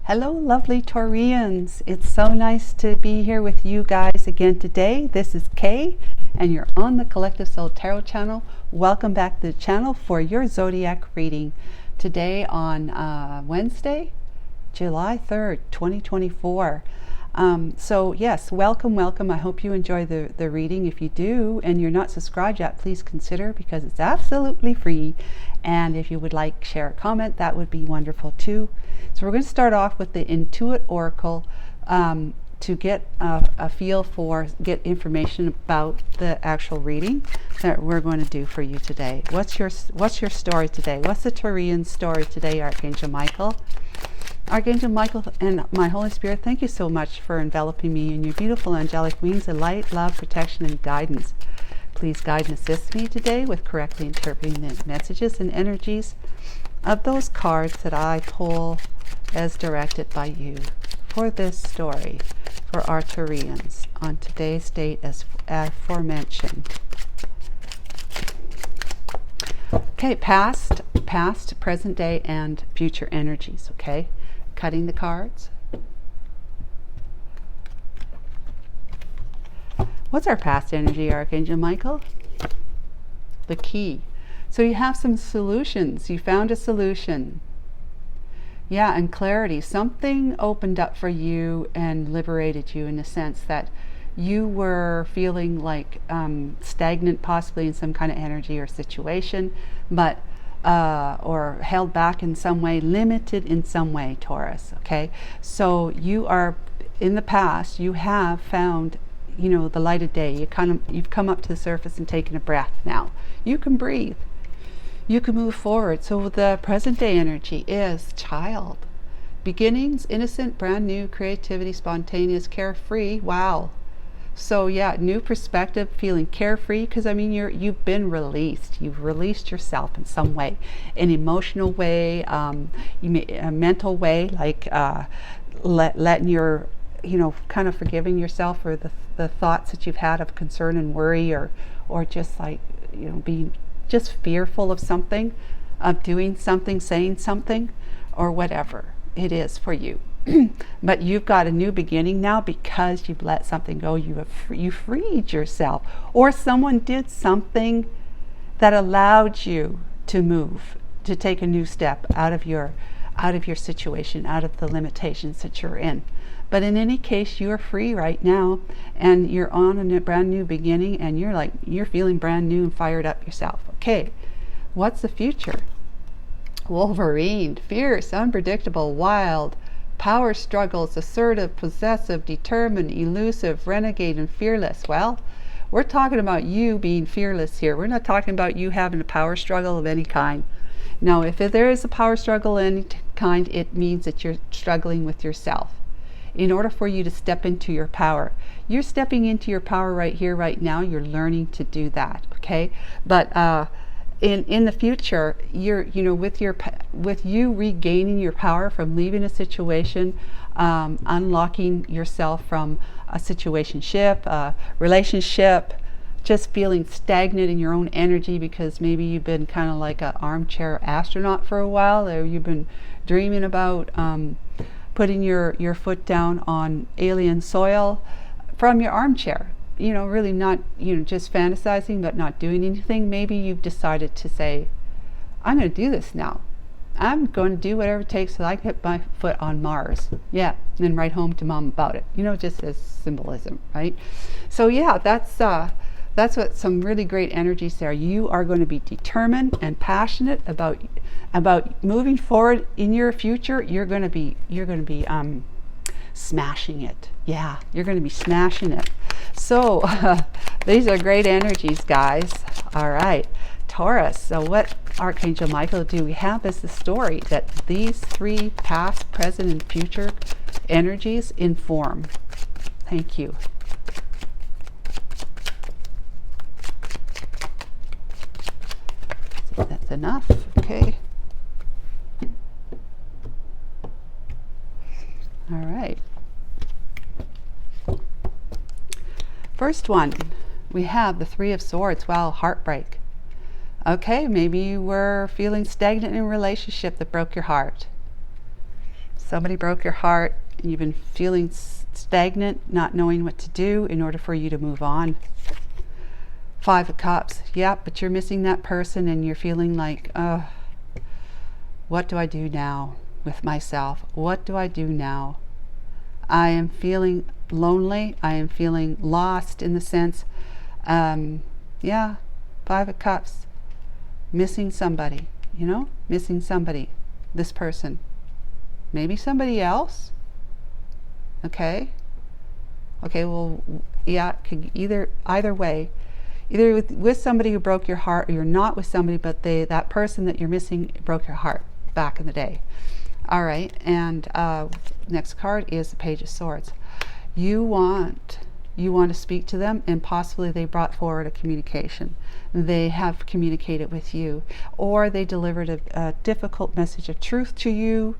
Hello, lovely Taurians. It's so nice to be here with you guys again today. This is Kay, and you're on the Collective Soul Tarot channel. Welcome back to the channel for your zodiac reading today on Wednesday, July 3rd, 2024. So yes, welcome. I hope you enjoy the reading. If you do and you're not subscribed yet, please consider, because it's absolutely free. And if you would like, share a comment, that would be wonderful too. So we're going to start off with the Intuit Oracle to get a feel for, get information about the actual reading that we're going to do for you today. What's your story today? What's the Taurian story today, Archangel Michael? Archangel Michael and my Holy Spirit, thank you so much for enveloping me in your beautiful angelic wings of light, love, protection, and guidance. Please guide and assist me today with correctly interpreting the messages and energies of those cards that I pull as directed by you for this story for our Taurians on today's date as aforementioned. Okay, past, present day, and future energies, okay? Cutting the cards. What's our past energy, Archangel Michael? The key. So you have some solutions. You found a solution. Yeah, and clarity. Something opened up for you and liberated you in the sense that you were feeling like stagnant possibly in some kind of energy or situation, but or held back in some way, limited in some way, Taurus. Okay, so you are, in the past, you have found, you know, the light of day. You've come up to the surface and taken a breath. Now you can breathe, you can move forward. So the present day energy is child, beginnings, innocent, brand new, creativity, spontaneous, carefree. Wow. So yeah, new perspective, feeling carefree, because I mean you've been released. You've released yourself in some way, an emotional way, a mental way, like letting your, you know, kind of forgiving yourself for the thoughts that you've had of concern and worry, or just like, you know, being just fearful of something, of doing something, saying something, or whatever it is for you. But you've got a new beginning now because you've let something go. You freed yourself, or someone did something that allowed you to move, to take a new step out of your situation, out of the limitations that you're in. But in any case, you're free right now, and you're on a brand new beginning, and you're feeling brand new and fired up yourself. Okay, what's the future? Wolverine, fierce, unpredictable, wild, power struggles, assertive, possessive, determined, elusive, renegade, and fearless. Well, we're talking about you being fearless here. We're not talking about you having a power struggle of any kind. Now, if there is a power struggle of any kind, it means that you're struggling with yourself. In order for you to step into your power, you're stepping into your power right here, right now. You're learning to do that, okay? But in the future, with you regaining your power from leaving a situation, unlocking yourself from a situationship, a relationship, just feeling stagnant in your own energy because maybe you've been kind of like an armchair astronaut for a while, or you've been dreaming about putting your foot down on alien soil from your armchair. You know, really not, you know, just fantasizing but not doing anything. Maybe you've decided to say, I'm going to do this now. I'm going to do whatever it takes so I can put my foot on Mars. Yeah, and then write home to mom about it. You know, just as symbolism, right? So yeah, that's what some really great energies there. You are going to be determined and passionate about moving forward in your future. You're going to be smashing it. Yeah, you're going to be smashing it. So these are great energies, guys. All right, Taurus. So what Archangel Michael do we have is the story that these three past, present, and future energies inform. Thank you. So that's enough. Okay. All right. First one, we have the Three of Swords. Wow, heartbreak. Okay, maybe you were feeling stagnant in a relationship that broke your heart. Somebody broke your heart and you've been feeling stagnant, not knowing what to do in order for you to move on. 5 of Cups. Yeah, but you're missing that person and you're feeling like, what do I do now with myself? What do I do now? I am feeling lonely. I am feeling lost in the sense, yeah, 5 of Cups. Missing somebody, you know, missing somebody. This person. Maybe somebody else. Okay. Okay, well, yeah, either way. Either with somebody who broke your heart, or you're not with somebody, but that person that you're missing broke your heart back in the day. All right, and next card is the Page of Swords. You want to speak to them, and possibly they brought forward a communication. They have communicated with you, or they delivered a difficult message of truth to you,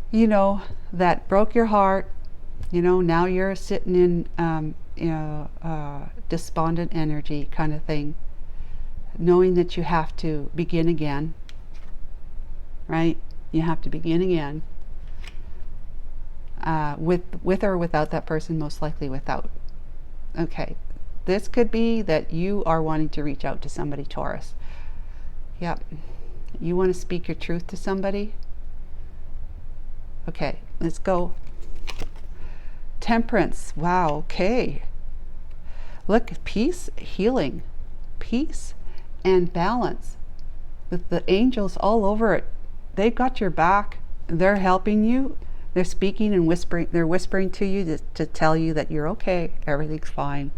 you know, that broke your heart. You know, now you're sitting in despondent energy kind of thing, knowing that you have to begin again, right? You have to begin again, with or without that person, most likely without. Okay, this could be that you are wanting to reach out to somebody, Taurus. Yep, you want to speak your truth to somebody. Okay, let's go. Temperance. Wow, okay. Look, peace, healing, peace and balance with the angels all over it. They've got your back. They're helping you. They're speaking and whispering. They're whispering to you to tell you that you're okay. Everything's fine.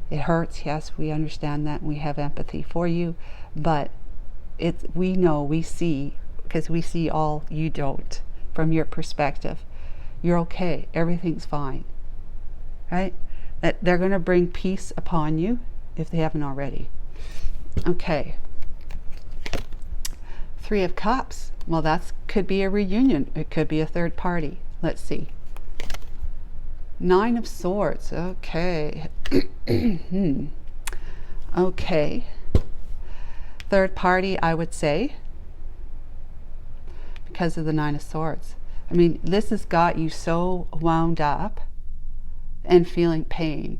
It hurts. Yes, we understand that. We have empathy for you, but we know, we see, because we see all you don't from your perspective. You're okay. Everything's fine. Right? That they're going to bring peace upon you if they haven't already. Okay. 3 of Cups. Well, that could be a reunion. It could be a third party. Let's see. 9 of Swords. Okay. Okay. Third party, I would say, because of the 9 of Swords. I mean, this has got you so wound up and feeling pain.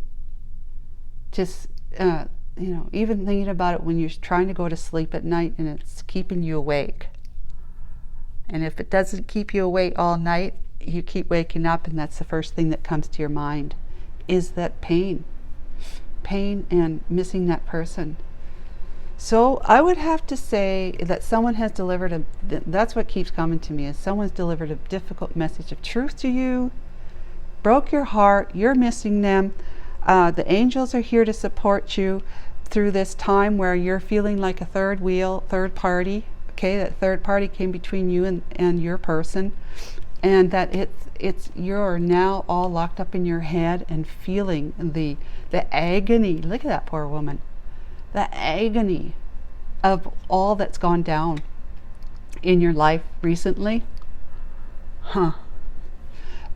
Just, you know, even thinking about it when you're trying to go to sleep at night and it's keeping you awake. And if it doesn't keep you awake all night, you keep waking up, and that's the first thing that comes to your mind, is that pain. Pain and missing that person. So I would have to say that someone has delivered that's what keeps coming to me, is someone's delivered a difficult message of truth to you, broke your heart, you're missing them. The angels are here to support you through this time where you're feeling like a third wheel, third party. Okay, that third party came between you and your person, and that you're now all locked up in your head and feeling the agony. Look at that poor woman. The agony of all that's gone down in your life recently.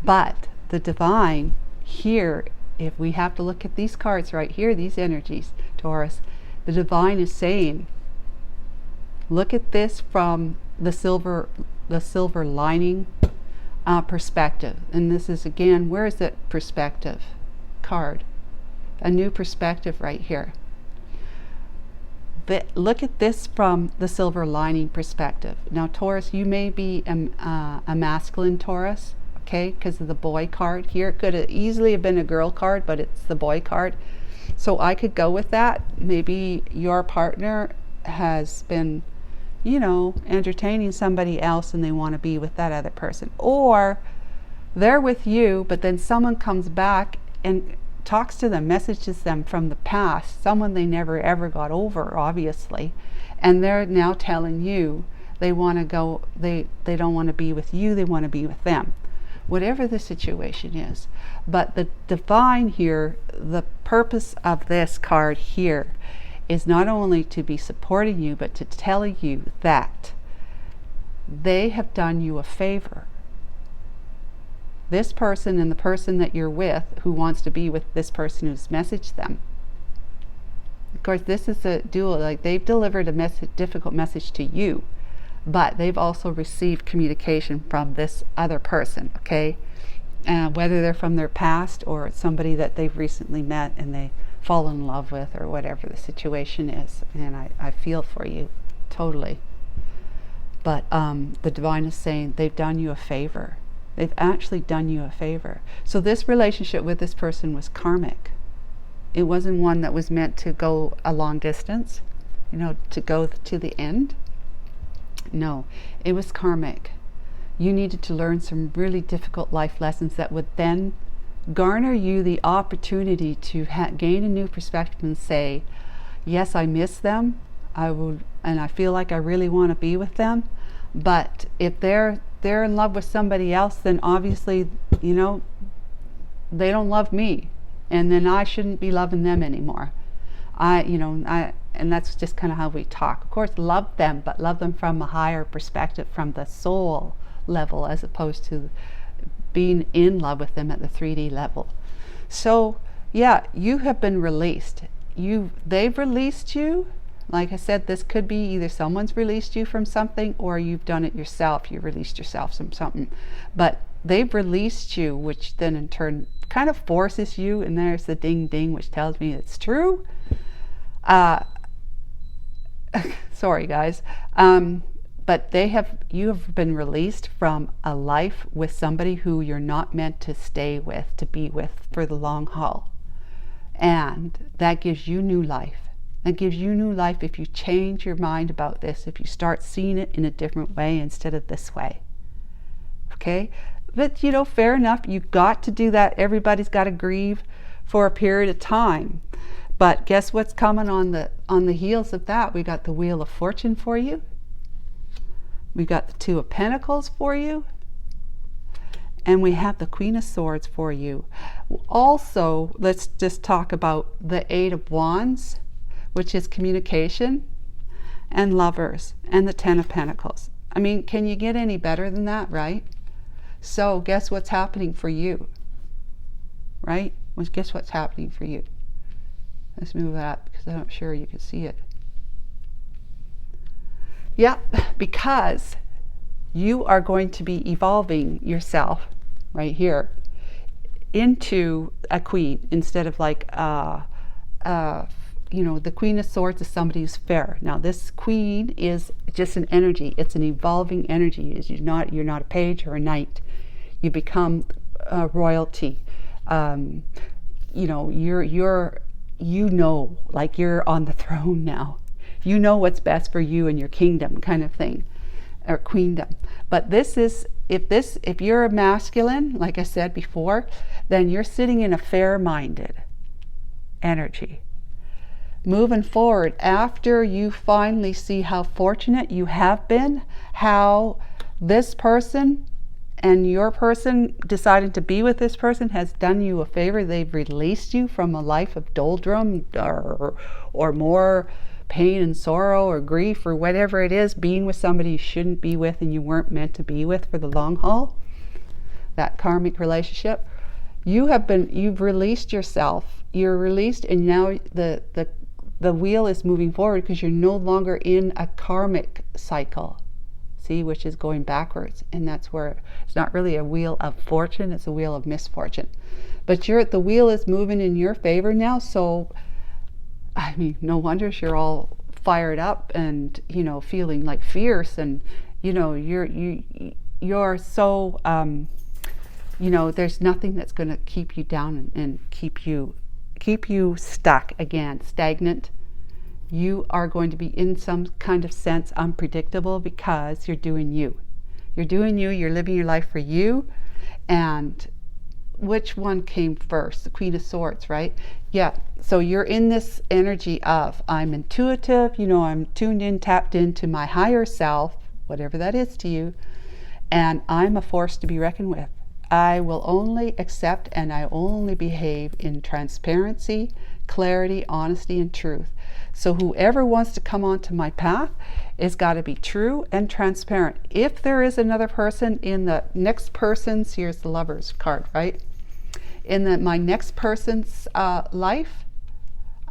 But the divine here, if we have to look at these cards right here, these energies, Taurus, the divine is saying, look at this from the silver lining perspective. And this is, again, where is that perspective card? A new perspective right here. Look at this from the silver lining perspective. Now, Taurus, you may be a masculine Taurus, okay, because of the boy card here. It could have easily have been a girl card, but it's the boy card. So I could go with that. Maybe your partner has been, you know, entertaining somebody else and they want to be with that other person. Or they're with you, but then someone comes back and talks to them, messages them from the past, someone they never ever got over, obviously, and they're now telling you they want to go, they don't want to be with you, they want to be with them, whatever the situation is. But the divine here, the purpose of this card here is not only to be supporting you, but to tell you that they have done you a favor. This person and the person that you're with who wants to be with this person who's messaged them. Of course, this is a dual, like they've delivered a difficult message to you but they've also received communication from this other person, okay? Whether they're from their past or it's somebody that they've recently met and they fall in love with, or whatever the situation is. And I feel for you, totally. But the divine is saying they've done you a favor. They've actually done you a favor. So this relationship with this person was karmic. It wasn't one that was meant to go a long distance, you know, to go to the end. No, it was karmic. You needed to learn some really difficult life lessons that would then garner you the opportunity to gain a new perspective and say, yes, I miss them, and I feel like I really want to be with them, but if they're in love with somebody else, then obviously, you know, they don't love me, and then I shouldn't be loving them anymore. And that's just kind of how we talk. Of course, love them, but love them from a higher perspective, from the soul level, as opposed to being in love with them at the 3D level. So yeah, you have been released. They've released you. Like I said, this could be either someone's released you from something, or you've done it yourself. You released yourself from something, but they've released you, which then in turn kind of forces you, and there's the ding ding, which tells me it's true. Sorry guys, but you have been released from a life with somebody who you're not meant to stay with, to be with for the long haul. And that gives you new life. That gives you new life if you change your mind about this, if you start seeing it in a different way instead of this way. Okay? But, you know, fair enough. You've got to do that. Everybody's got to grieve for a period of time. But guess what's coming on the heels of that? We got the Wheel of Fortune for you. We got the Two of Pentacles for you. And we have the Queen of Swords for you. Also, let's just talk about the Eight of Wands, which is communication, and Lovers, and the Ten of Pentacles. I mean, can you get any better than that, right? So guess what's happening for you, right? Well, guess what's happening for you? Let's move that because I'm not sure you can see it. Yeah, because you are going to be evolving yourself right here into a queen, instead of like you know, the Queen of Swords is somebody who's fair. Now this queen is just an energy. It's an evolving energy. You're not a page or a knight. You become royalty. You know, like you're on the throne now. You know what's best for you and your kingdom, kind of thing, or queendom. But this is, if you're a masculine, like I said before, then you're sitting in a fair-minded energy. Moving forward, after you finally see how fortunate you have been, how this person and your person deciding to be with this person has done you a favor. They've released you from a life of doldrum or more pain and sorrow or grief or whatever it is, being with somebody you shouldn't be with and you weren't meant to be with for the long haul, that karmic relationship. You've released yourself. You're released, and now the wheel is moving forward because you're no longer in a karmic cycle. See, which is going backwards, and that's where it's not really a wheel of fortune, it's a wheel of misfortune. But the wheel is moving in your favor now, so I mean, no wonder you're all fired up and, you know, feeling like fierce, and you know, you're so you know, there's nothing that's going to keep you down and keep you stuck again, stagnant. You are going to be, in some kind of sense, unpredictable because you're doing you. You're doing you, you're living your life for you. And which one came first? The Queen of Swords, right? Yeah, so you're in this energy of, I'm intuitive, you know, I'm tuned in, tapped into my higher self, whatever that is to you, and I'm a force to be reckoned with. I will only accept and I only behave in transparency, clarity, honesty, and truth. So whoever wants to come onto my path is got to be true and transparent. If there is another person in the next person's, here's the Lovers card, right? In my next person's life,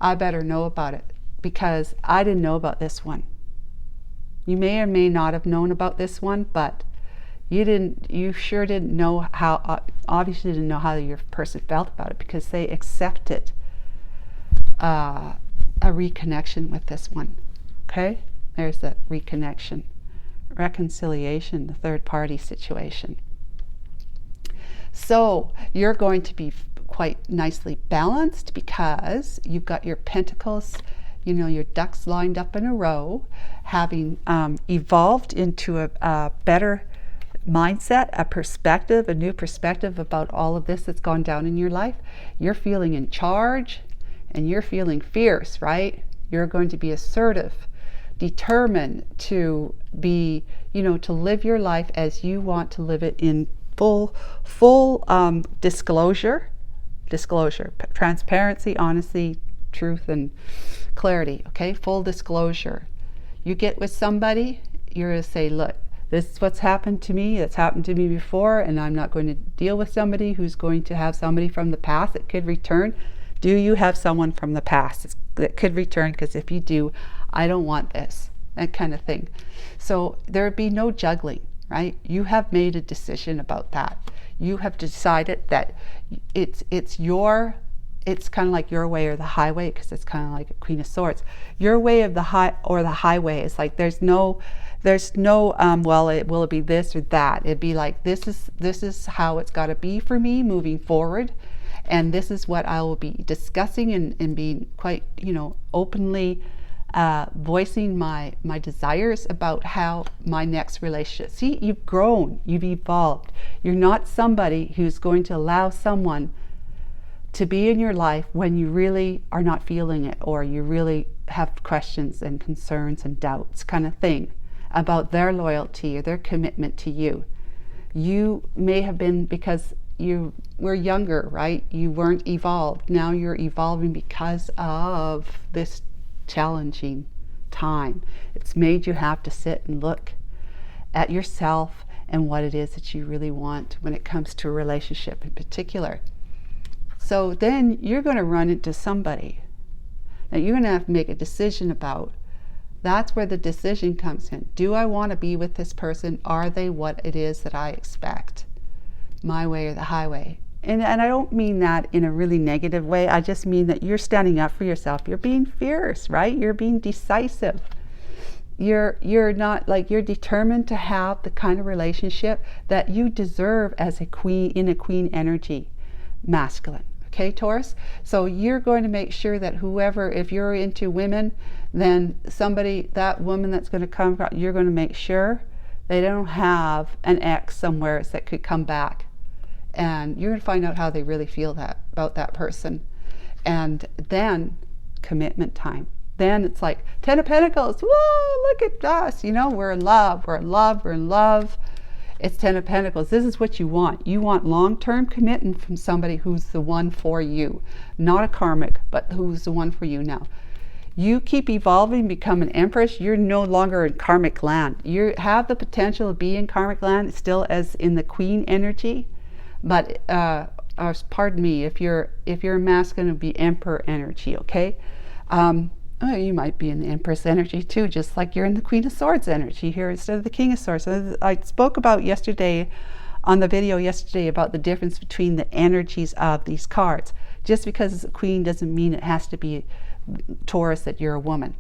I better know about it because I didn't know about this one. You may or may not have known about this one, but you sure didn't know how, obviously didn't know how your person felt about it, because they accepted a reconnection with this one. Okay, there's that reconnection, reconciliation, the third party situation. So you're going to be quite nicely balanced, because you've got your pentacles, you know, your ducks lined up in a row, having evolved into a better mindset, a perspective, a new perspective about all of this that's gone down in your life. You're feeling in charge, and you're feeling fierce, right? You're going to be assertive, determined to be, you know, to live your life as you want to live it, in full disclosure, transparency, honesty, truth, and clarity. Okay, full disclosure. You get with somebody, you're going to say, look, this is what's happened to me. It's happened to me before, and I'm not going to deal with somebody who's going to have somebody from the past that could return. Do you have someone from the past that could return? Because if you do, I don't want this, that kind of thing. So there would be no juggling, right? You have made a decision about that. You have decided that it's kind of like your way or the highway, because it's kind of like a Queen of Swords. Your way of the highway is like there's no well, will it be this or that? It'd be like, this is how it's got to be for me moving forward, and this is what I will be discussing and being quite, you know, openly voicing my desires about how my next relationship. See, you've grown, you've evolved. You're not somebody who's going to allow someone to be in your life when you really are not feeling it, or you really have questions and concerns and doubts, kind of thing, about their loyalty or their commitment to you. You may have been, because you were younger, right? You weren't evolved. Now you're evolving because of this challenging time. It's made you have to sit and look at yourself and what it is that you really want when it comes to a relationship in particular. So then you're going to run into somebody that you're going to have to make a decision about. That's where the decision comes in. Do I want to be with this person? Are they what it is that I expect? My way or the highway? And I don't mean that in a really negative way. I just mean that you're standing up for yourself. You're being fierce, right? You're being decisive. You're not like, you're determined to have the kind of relationship that you deserve as a queen, in a queen energy, masculine. Okay, Taurus? So you're going to make sure that whoever, if you're into women, then somebody, that woman that's going to come, you're going to make sure they don't have an ex somewhere that could come back. And you're going to find out how they really feel about that person. And then commitment time. Then it's like 10 of Pentacles. Whoa, look at us. You know, we're in love. We're in love. We're in love. It's 10 of Pentacles. This is what you want. You want long-term commitment from somebody who's the one for you. Not a karmic, but who's the one for you. Now, you keep evolving, become an empress, you're no longer in karmic land. You have the potential to be in karmic land still as in the queen energy, but pardon me, if you're a masculine, it'll be emperor energy, okay? You might be in the Empress energy too, just like you're in the Queen of Swords energy here instead of the King of Swords. So I spoke about yesterday, on the video yesterday, about the difference between the energies of these cards. Just because it's a queen doesn't mean it has to be Taurus, that you're a woman,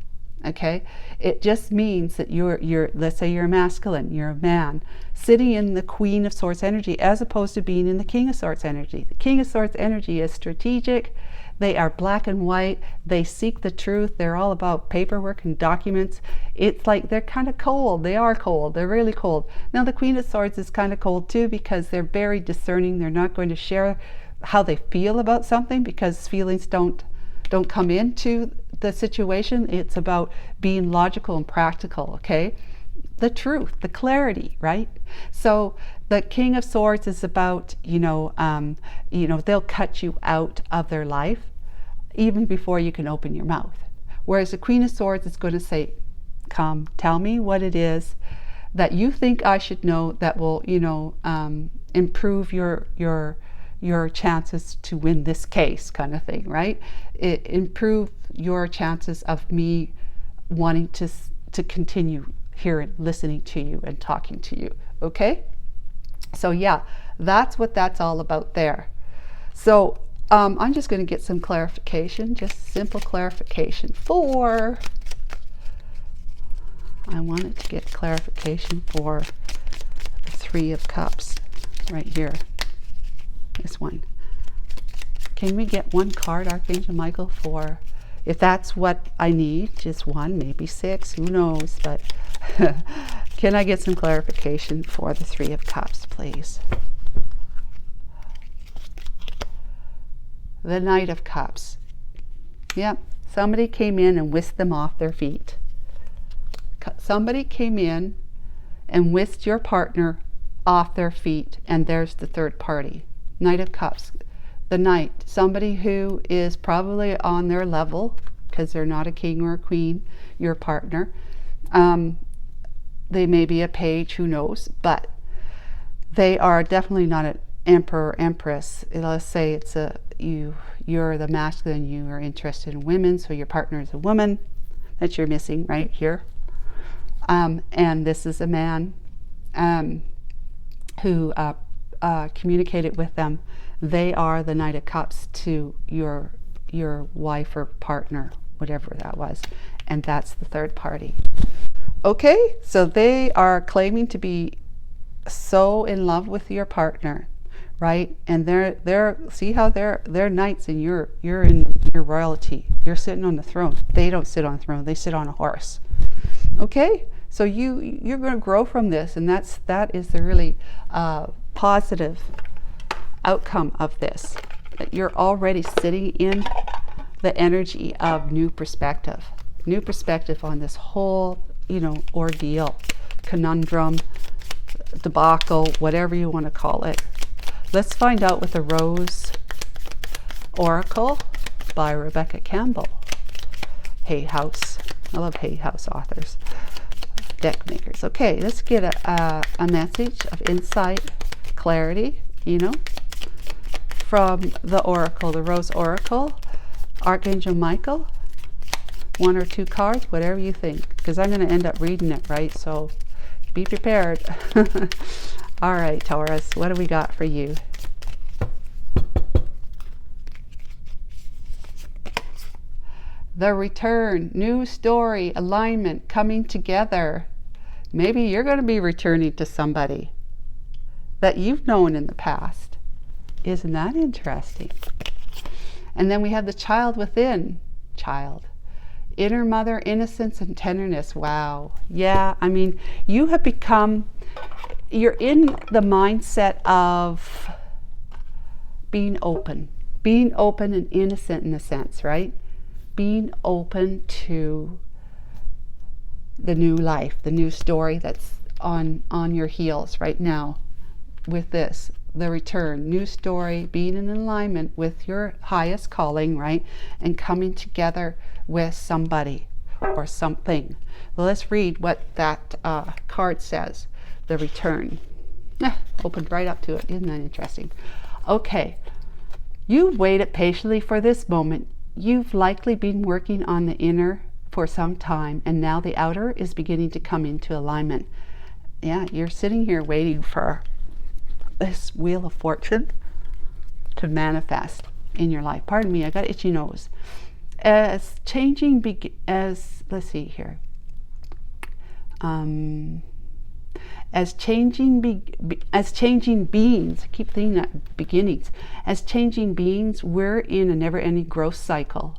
okay? It just means that you're let's say you're a masculine, you're a man, sitting in the Queen of Swords energy as opposed to being in the King of Swords energy. The King of Swords energy is strategic. They are black and white. They seek the truth. They're all about paperwork and documents. It's like they're kind of cold. They are cold. They're really cold. Now the Queen of Swords is kind of cold too, because they're very discerning. They're not going to share how they feel about something, because feelings don't come into the situation. It's about being logical and practical, okay? The truth, the clarity, right? So the King of Swords is about, they'll cut you out of their life even before you can open your mouth. Whereas the Queen of Swords is going to say, come, tell me what it is that you think I should know that will, improve your chances to win this case, kind of thing, right? Improve your chances of me wanting to continue hearing, listening to you and talking to you. Okay? So yeah, that's what that's all about there. So I'm just going to get some clarification, just simple clarification for, I wanted to get clarification for the Three of Cups right here. This one. Can we get one card, Archangel Michael, for, if that's what I need, just one, maybe 6, who knows, but can I get some clarification for the Three of Cups, please? The Knight of Cups. Yep, somebody came in and whisked them off their feet. Somebody came in and whisked your partner off their feet, and there's the third party. Knight of Cups. The Knight, somebody who is probably on their level, because they're not a king or a queen, your partner. They may be a page, who knows, but they are definitely not an emperor or empress. Let's say it's you're the masculine, you are interested in women, so your partner is a woman that you're missing right here. And this is a man who communicated with them. They are the Knight of Cups to your wife or partner, whatever that was, and that's the third party. Okay, so they are claiming to be so in love with your partner, right? And they're see how they're knights, and you're in your royalty. You're sitting on the throne. They don't sit on a throne. They sit on a horse. Okay, so you're going to grow from this, and that is the really positive outcome of this. That you're already sitting in the energy of new perspective on this whole, ordeal, conundrum, debacle, whatever you want to call it. Let's find out with the Rose Oracle by Rebecca Campbell. Hay House. I love Hay House authors, deck makers. Okay, let's get a message of insight, clarity, from the Oracle, the Rose Oracle. Archangel Michael, 1 or 2 cards, whatever you think, because I'm going to end up reading it, right? So be prepared. All right, Taurus, what do we got for you? The return, new story, alignment, coming together. Maybe you're going to be returning to somebody that you've known in the past. Isn't that interesting? And then we have the child within. Child. Inner mother, innocence and tenderness. Wow. Yeah, I mean, you have become, you're in the mindset of being open and innocent in a sense, right? Being open to the new life, the new story that's on your heels right now with this. The return, new story, being in alignment with your highest calling, right? And coming together with somebody or something. Well, let's read what that card says. The return. Opened right up to it. Isn't that interesting? Okay. You've waited patiently for this moment. You've likely been working on the inner for some time, and now the outer is beginning to come into alignment. Yeah, you're sitting here waiting for this Wheel of Fortune to manifest in your life. Pardon me, I got itchy nose. As changing let's see here. As changing beings, I keep thinking that beginnings. As changing beings, we're in a never-ending growth cycle.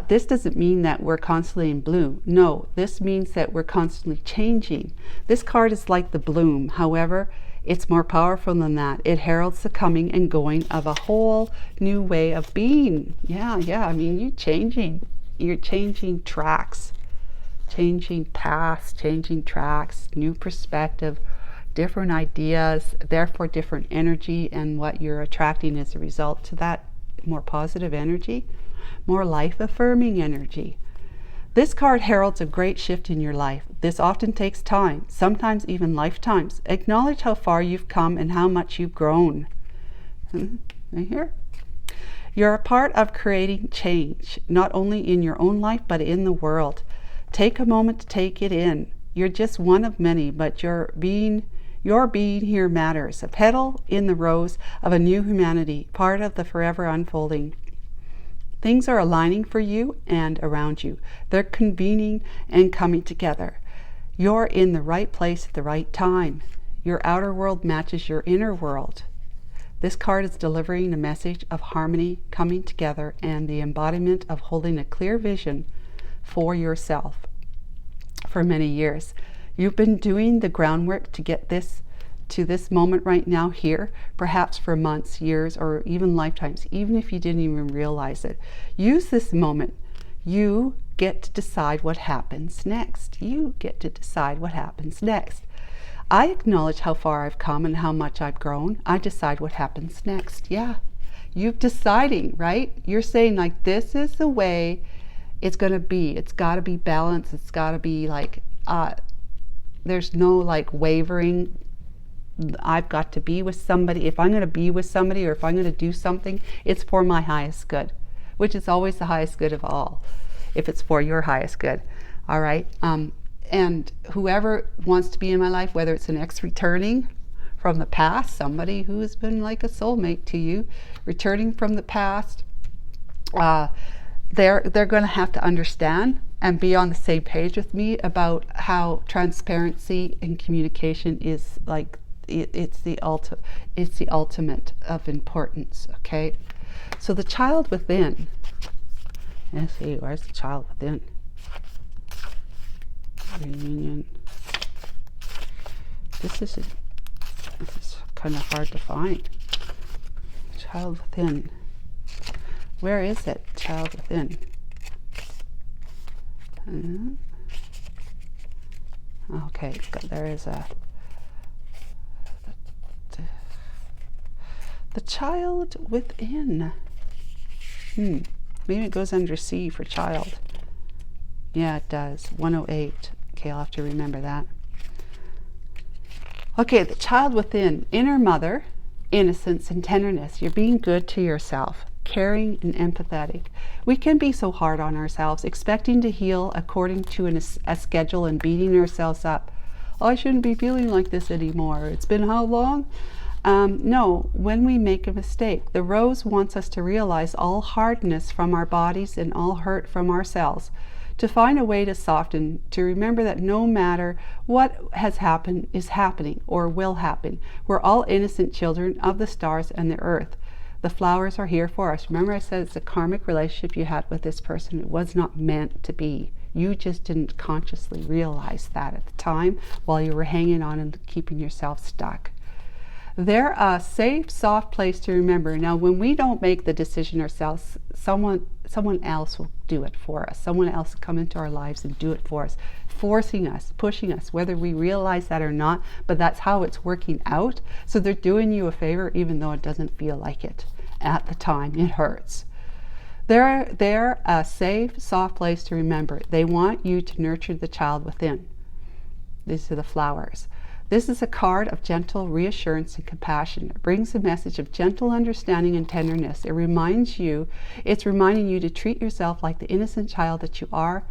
This doesn't mean that we're constantly in bloom. No, this means that we're constantly changing. This card is like the bloom. However, it's more powerful than that. It heralds the coming and going of a whole new way of being. Yeah. I mean, you're changing tracks, changing paths, changing tracks, new perspective, different ideas, therefore different energy, and what you're attracting as a result to that more positive energy. More life-affirming energy. This card heralds a great shift in your life. This often takes time, sometimes even lifetimes. Acknowledge how far you've come and how much you've grown. Right here. You're a part of creating change, not only in your own life, but in the world. Take a moment to take it in. You're just one of many, but your being here matters. A petal in the rose of a new humanity, part of the forever unfolding. Things are aligning for you and around you. They're convening and coming together. You're in the right place at the right time. Your outer world matches your inner world. This card is delivering a message of harmony, coming together, and the embodiment of holding a clear vision for yourself. For many years, you've been doing the groundwork to get this to this moment right now here, perhaps for months, years, or even lifetimes, even if you didn't even realize it. Use this moment. You get to decide what happens next. You get to decide what happens next. I acknowledge how far I've come and how much I've grown. I decide what happens next. Yeah, you're deciding, right? You're saying, like, this is the way it's going to be. It's got to be balanced. It's got to be like, there's no like wavering. I've got to be with somebody. If I'm going to be with somebody, or if I'm going to do something, it's for my highest good, which is always the highest good of all, if it's for your highest good. All right. And whoever wants to be in my life, whether it's an ex returning from the past, somebody who has been like a soulmate to you, returning from the past, they're going to have to understand and be on the same page with me about how transparency and communication is like, it's the ultimate of importance. Okay, so the child within. Let's see, where's the child within? Reunion. This is kind of hard to find. Child within. Where is it? Child within. Okay, there is the child within. Maybe it goes under C for child. Yeah, it does. 108. Okay, I'll have to remember that. Okay, the child within. Inner mother, innocence and tenderness. You're being good to yourself, caring and empathetic. We can be so hard on ourselves, expecting to heal according to a schedule and beating ourselves up. Oh, I shouldn't be feeling like this anymore. It's been how long? No, when we make a mistake. The rose wants us to realize all hardness from our bodies and all hurt from ourselves, to find a way to soften, to remember that no matter what has happened is happening or will happen. We're all innocent children of the stars and the earth. The flowers are here for us. Remember I said it's a karmic relationship you had with this person. It was not meant to be. You just didn't consciously realize that at the time while you were hanging on and keeping yourself stuck. They're a safe, soft place to remember. Now, when we don't make the decision ourselves, someone else will do it for us. Someone else will come into our lives and do it for us, forcing us, pushing us, whether we realize that or not, but that's how it's working out. So they're doing you a favor, even though it doesn't feel like it at the time. It hurts. They're a safe, soft place to remember. They want you to nurture the child within. These are the flowers. This is a card of gentle reassurance and compassion. It brings a message of gentle understanding and tenderness. It's reminding you to treat yourself like the innocent child that you are,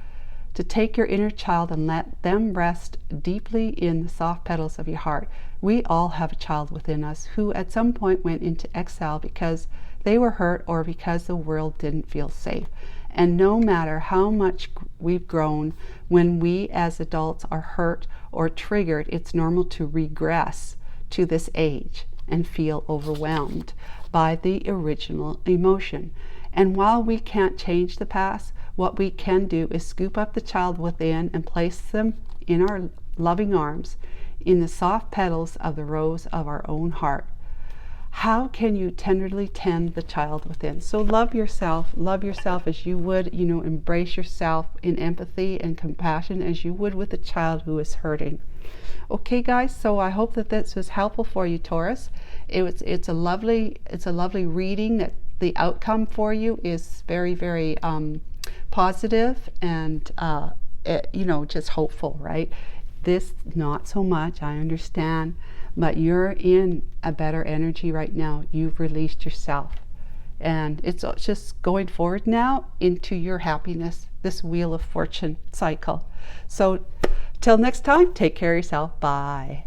to take your inner child and let them rest deeply in the soft petals of your heart. We all have a child within us who at some point went into exile because they were hurt or because the world didn't feel safe. And no matter how much we've grown, when we as adults are hurt or triggered, it's normal to regress to this age and feel overwhelmed by the original emotion. And while we can't change the past, what we can do is scoop up the child within and place them in our loving arms, in the soft petals of the rose of our own heart. How can you tenderly tend the child within? So love yourself as you would, embrace yourself in empathy and compassion as you would with a child who is hurting. Okay, guys, so I hope that this was helpful for you, Taurus. It's a lovely reading. That the outcome for you is very, very positive and just hopeful, right? This not so much, I understand. But you're in a better energy right now. You've released yourself. And it's just going forward now into your happiness this Wheel of Fortune cycle. So till next time, take care of yourself. Bye.